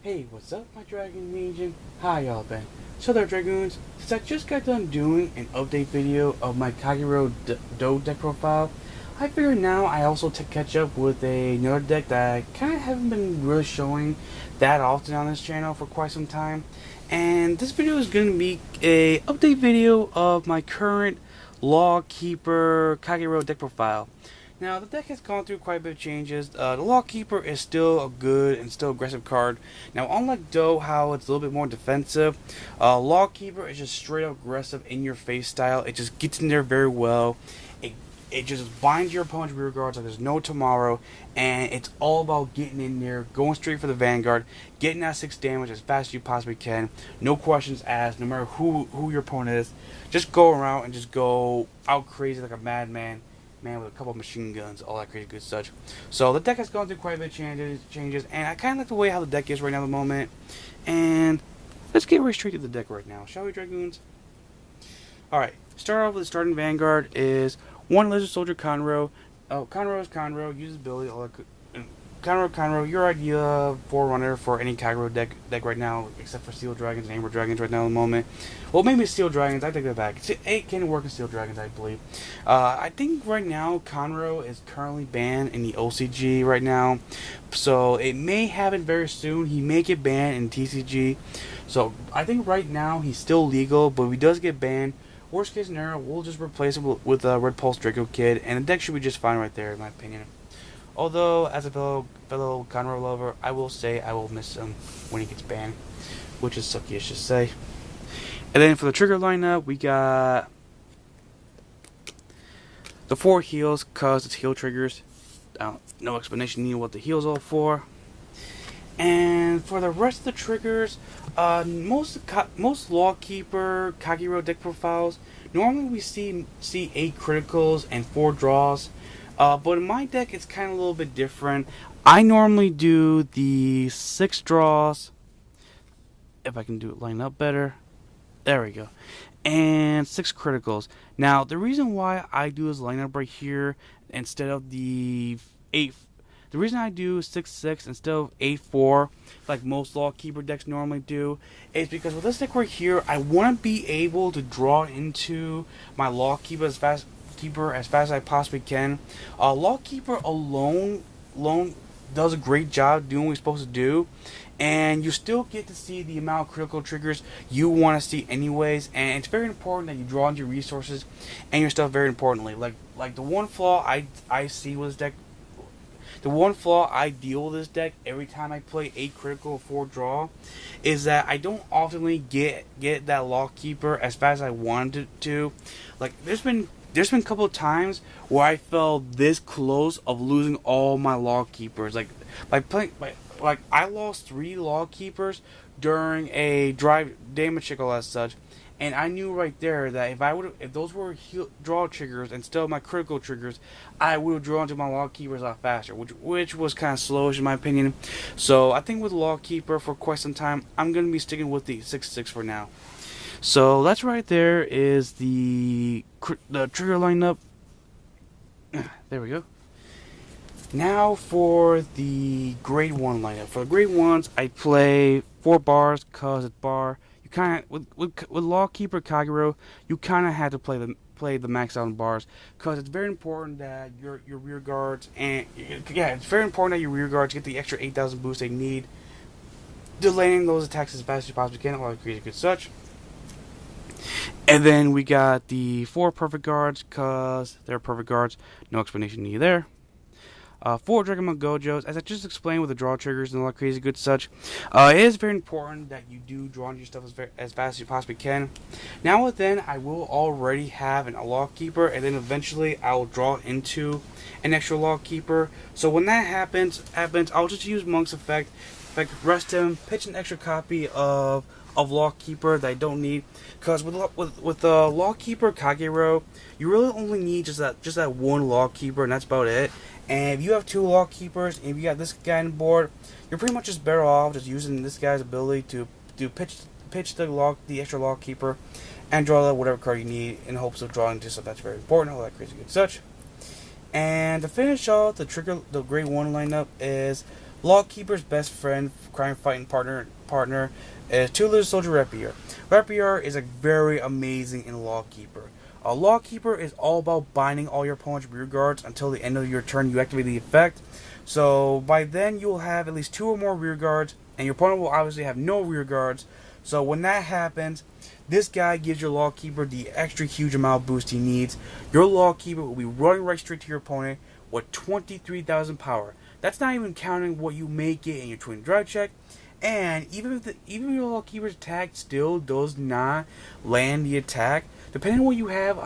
Hey, what's up, my Dragon Legion? How y'all been? So there, Dragoons, since I just got done doing an update video of my Kagero Do deck profile, I figured now I also catch up with another deck that I kind of haven't been really showing that often on this channel for quite some time. And this video is going to be a update video of my current Lawkeeper Kagero deck profile. Now, the deck has gone through quite a bit of changes. The Lawkeeper is still a good and still aggressive card. Now, unlike Doe, how it's a little bit more defensive, Lawkeeper is just straight up aggressive in your face style. It just gets in there very well. It just binds your opponent's rear guards like there's no tomorrow, and it's all about getting in there, going straight for the Vanguard, getting that 6 damage as fast as you possibly can. No questions asked, no matter who your opponent is. Just go around and just go out crazy like a madman. Man with a couple of machine guns, all that crazy good stuff. So the deck has gone through quite a bit of changes, and I kind of like the way how the deck is right now at the moment. And let's get right straight to the deck right now, shall we, Dragoons? Alright, start off with the starting Vanguard is 1 Lizard Soldier Conroe. Conroe is Conroe, usability, all that good. Conroe, your idea forerunner for any Kagero deck right now, except for Steel Dragons and Amber Dragons right now at the moment. Well, maybe Steel Dragons, I take that back. It can work in Steel Dragons, I believe. I think right now Conroe is currently banned in the OCG right now, so it may happen very soon. He may get banned in TCG, so I think right now he's still legal, but if he does get banned, worst case scenario, we'll just replace him with a Red Pulse Draco Kid, and the deck should be just fine right there, in my opinion. Although, as a fellow Conroe lover, I will say I will miss him when he gets banned, which is sucky, I should say. And then for the trigger lineup, we got the 4 heals, cause it's heal triggers. No explanation needed what the heals all for. And for the rest of the triggers, most Lawkeeper Kagero deck profiles, normally we see 8 criticals and 4 draws. But in my deck, it's kind of a little bit different. I normally do the 6 draws. If I can do it line up better. There we go. And 6 criticals. Now, the reason why I do this lineup right here instead of the 8... The reason I do 6-6 instead of 8-4, like most Lawkeeper decks normally do, is because with this deck right here, I want to be able to draw into my Lawkeeper as fast as I possibly can. Lawkeeper alone does a great job doing what he's supposed to do, and you still get to see the amount of critical triggers you want to see anyways. And it's very important that you draw into your resources and your stuff very importantly. Like the one flaw I see with this deck. The one flaw I deal with this deck every time I play 8 critical 4 draw is that I don't often get that Lawkeeper as fast as I wanted to. Like there's been a couple of times where I felt this close of losing all my Lawkeepers. Like I lost 3 Lawkeepers during a drive damage check as such. And I knew right there that if those were draw triggers instead of my critical triggers, I would have drawn to my Lawkeepers a lot faster, which was kind of slowish in my opinion. So I think with Lawkeeper for quite some time, I'm going to be sticking with the 6-6 for now. So that's right there is the trigger lineup. There we go. Now for the grade 1 lineup. For the grade 1s, I play 4 bars because it's bar. You kind of with Lawkeeper Kagero, you kind of had to play the max out bars because it's very important that your rear guards it's very important that your rear guards get the extra 8,000 boost they need, delaying those attacks as fast as you possibly can. All crazy good such. And then we got the 4 perfect guards because they're perfect guards. No explanation needed there. 4 Dragonic Gojos, as I just explained with the draw triggers and all that crazy good such. It is very important that you do draw into your stuff as fast as you possibly can. Now and then, I will already have a Lawkeeper, and then eventually I will draw into an extra Lawkeeper. So when that happens, I'll just use Monk's Effect, rest him, pitch an extra copy of Lawkeeper that I don't need, because with Lawkeeper Kagero, you really only need just that one Lawkeeper, and that's about it. And if you have 2 Lawkeepers, and if you got this guy on board, you're pretty much just better off just using this guy's ability to pitch the extra Lawkeeper and draw whatever card you need in hopes of drawing to stuff that's very important, all that crazy good such. And to finish off the grade 1 lineup is Lawkeeper's best friend, crime fighting partner is Two Little Soldier Rapier. Rapier is a very amazing in Lawkeeper. A Lawkeeper is all about binding all your opponent's rear guards until the end of your turn you activate the effect. So by then you'll have at least 2 or more rear guards, and your opponent will obviously have no rear guards. So when that happens, this guy gives your Lawkeeper the extra huge amount of boost he needs. Your Lawkeeper will be running right straight to your opponent with 23,000 power. That's not even counting what you may get in your twin drive check. And even if your Lawkeeper's attack still does not land the attack, depending on what you have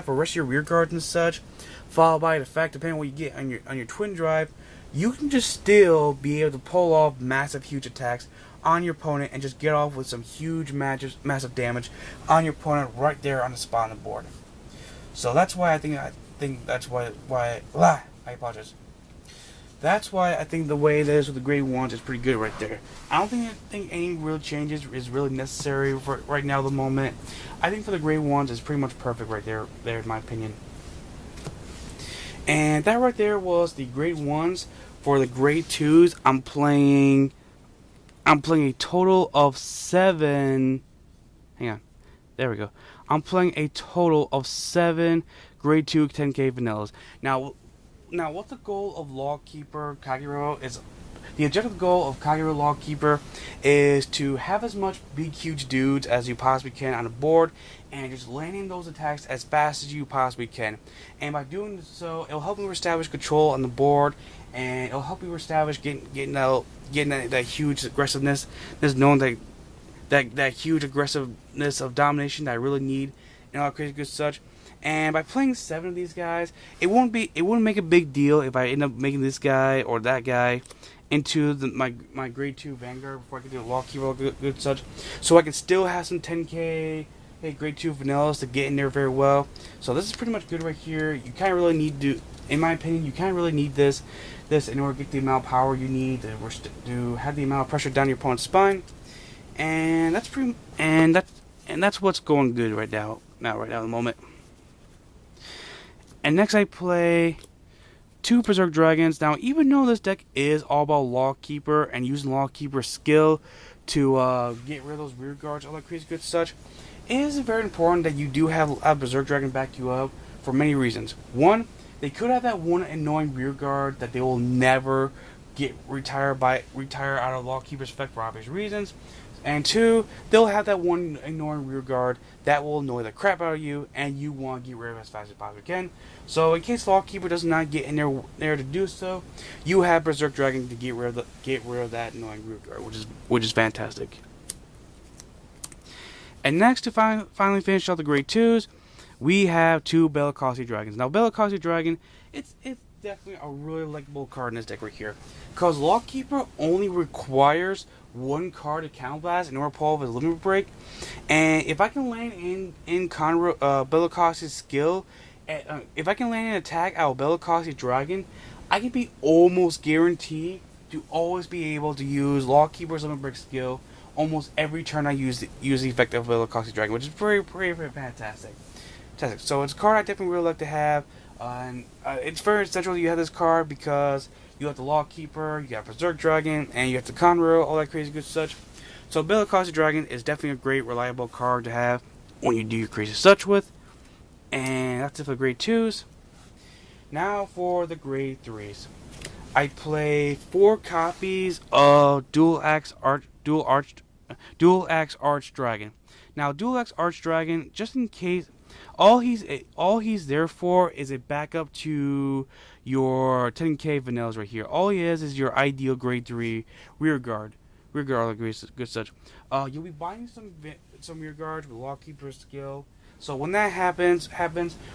for the rest of your rear guards and such, followed by the fact depending on what you get on your twin drive, you can just still be able to pull off massive huge attacks on your opponent and just get off with some huge massive damage on your opponent right there on the spot on the board. So that's why I think that's why I apologize. That's why I think the way it is with the grade 1s is pretty good right there. I don't think any real changes is really necessary for right now at the moment. I think for the grade 1s it's pretty much perfect right there in my opinion. And that right there was the grade 1s. For the grade 2s, I'm playing a total of 7. Hang on. There we go. I'm playing a total of 7 grade 2 10k vanillas. Now, what the goal of Lawkeeper Kagero is? The objective goal of Kagero Lawkeeper is to have as much big, huge dudes as you possibly can on the board, and just landing those attacks as fast as you possibly can. And by doing so, it'll help you establish control on the board, and it'll help you establish getting that huge aggressiveness. There's knowing that huge aggressiveness of domination that I really need in all crazy good such. And by playing 7 of these guys, it wouldn't make a big deal if I end up making this guy or that guy into my grade 2 Vanguard before I get to the Lawkeeper good such. So I can still have some 10k grade 2 vanillas to get in there very well. So this is pretty much good right here. You kind of really need to, in my opinion, you kind of really need this in order to get the amount of power you need to have the amount of pressure down your opponent's spine. And that's what's going good right now at the moment. And next I play 2 Berserk Dragons. Now, even though this deck is all about Lawkeeper and using Lawkeeper's skill to get rid of those rear guards, all that crazy good such, it is very important that you do have a Berserk Dragon back you up for many reasons. One, they could have that one annoying rear guard that they will never get retire out of Lawkeeper's effect for obvious reasons. And 2, they'll have that one annoying rear guard that will annoy the crap out of you, and you want to get rid of it as fast as possibly can. So in case Lawkeeper does not get in there to do so, you have Berserk Dragon to get rid of that annoying rear guard, which is fantastic. And next, to finally finish off the grade 2s, we have 2 Bellicossi Dragons. Now, Bellicossi Dragon, it's definitely a really likable card in this deck right here, because Lawkeeper only requires 1 card to counterblast in order to pull off his limit break. And if I can land in Bellicossi's skill, if I can land an attack out of Bellicossi Dragon, I can be almost guaranteed to always be able to use Lawkeeper's limit break skill almost every turn I use the effect of Bellicossi Dragon, which is very fantastic. So it's a card I definitely really like to have. And it's very essential that you have this card because you have the Lawkeeper, you got Berserk Dragon, and you have the Conroe, all that crazy good such. So Bellicossi Dragon is definitely a great, reliable card to have when you do your crazy such with. And that's it for the grade 2s. Now for the grade 3s. I play 4 copies of Dual Axe Arch Dragon. Now Dual Axe Arch Dragon, just in case, all he's there for is a backup to your 10k vanillas right here. All he is your ideal grade 3 rear guard like good such. You'll be buying some rear guards with Lawkeeper's skill. So when that happens,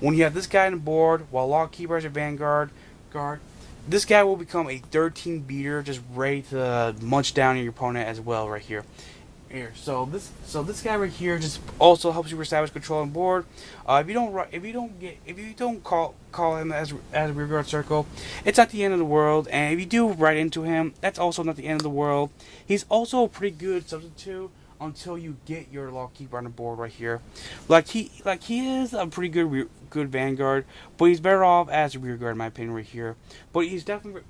when you have this guy on the board while Lawkeeper has your Vanguard guard, this guy will become a 13 beater, just ready to munch down your opponent as well right here. So this guy right here just also helps you establish control on board. If you don't call him as a rear guard circle, it's not the end of the world. And if you do ride into him, that's also not the end of the world. He's also a pretty good substitute until you get your Lawkeeper on the board right here. Like he is a pretty good Vanguard, but he's better off as a rear guard in my opinion right here. But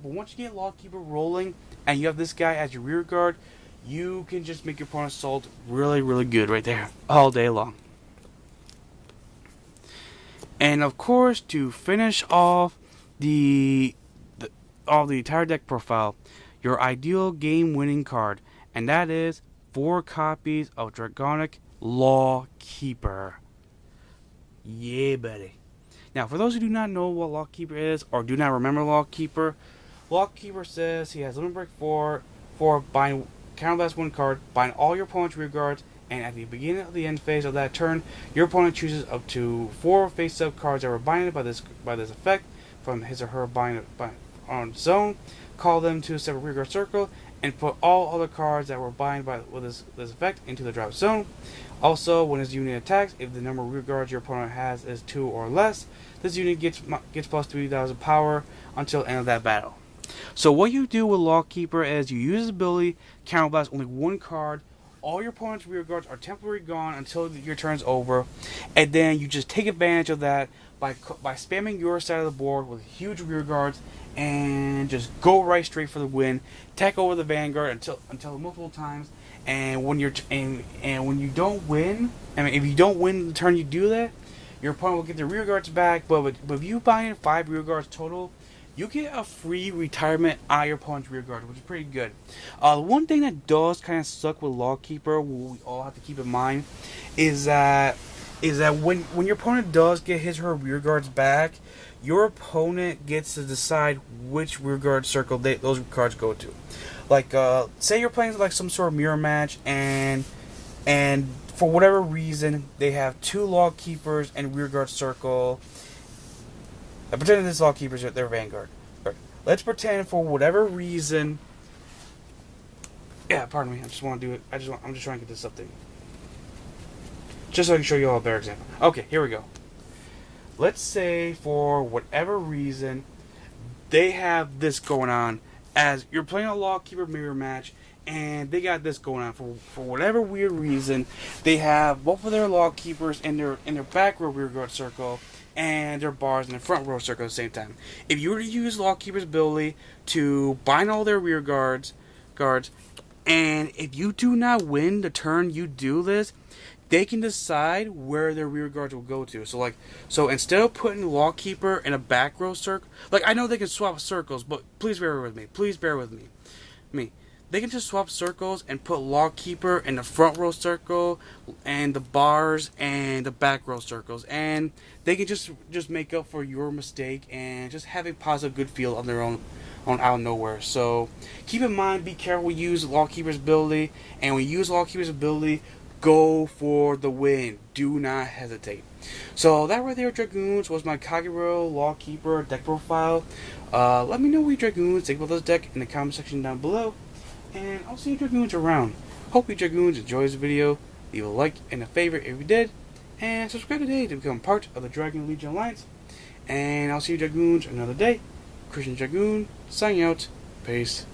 once you get Lawkeeper rolling and you have this guy as your rear guard, you can just make your opponent's assault really, really good right there all day long. And of course, to finish off the entire deck profile, your ideal game-winning card, and that is 4 copies of Dragonic Lawkeeper. Yeah, buddy. Now, for those who do not know what Lawkeeper is, or do not remember Lawkeeper, Lawkeeper says he has Limit Break 4, bind counterblast 1 card, bind all your opponent's rear guards, and at the beginning of the end phase of that turn, your opponent chooses up to 4 face-up cards that were binded by this effect from his or her bind on zone, call them to a separate rear guard circle, and put all other cards that were bind with this effect into the drop zone. Also, when his unit attacks, if the number of rear guards your opponent has is 2 or less, this unit gets plus 3,000 power until the end of that battle. So what you do with Lawkeeper is you use his ability, counterblast only 1 card. All your opponent's rear guards are temporarily gone until your turn's over, and then you just take advantage of that by spamming your side of the board with huge rear guards and just go right straight for the win. Attack over the Vanguard until multiple times, and when you're when you don't win, I mean if you don't win the turn you do that, your opponent will get their rear guards back. But if you buy in 5 rear guards total, you get a free retirement out of your opponent's rear guard, which is pretty good. The one thing that does kind of suck with Lawkeeper, what we all have to keep in mind, is that when your opponent does get his or her rear guards back, your opponent gets to decide which rear guard circle those cards go to. Like, say you're playing like some sort of mirror match, and for whatever reason they have 2 Lawkeepers and rear guard circle. Pretend this Lawkeepers are their Vanguard. Right. Let's pretend for whatever reason. Yeah, pardon me. I just want to do it. I'm just trying to get this up there, just so I can show you all a better example. Okay, here we go. Let's say for whatever reason they have this going on, as you're playing a Lawkeeper mirror match, and they got this going on for whatever weird reason. They have both of their Lawkeepers in their back row rear guard circle, and their bars in the front row circle at the same time. If you were to use Lawkeeper's ability to bind all their rear guards, and if you do not win the turn you do this, they can decide where their rear guards will go to. So instead of putting Lawkeeper in a back row circle, like I know they can swap circles, but please bear with me. Please bear with me. They can just swap circles and put Lawkeeper in the front row circle and the bars and the back row circles, and they can just make up for your mistake and just have a positive good feel on their own out of nowhere. So keep in mind, be careful when you use Lawkeeper's ability, and when you use Lawkeeper's ability, go for the win. Do not hesitate. So that right there, Dragoons, was my Kagero Lawkeeper deck profile. Let me know what you Dragoons think about this deck in the comment section down below. And I'll see you Dragoons around. Hope you Dragoons enjoy this video. Leave a like and a favorite if you did. And subscribe today to become part of the Dragon Legion Alliance. And I'll see you Dragoons another day. Christian Dragoon, signing out. Peace.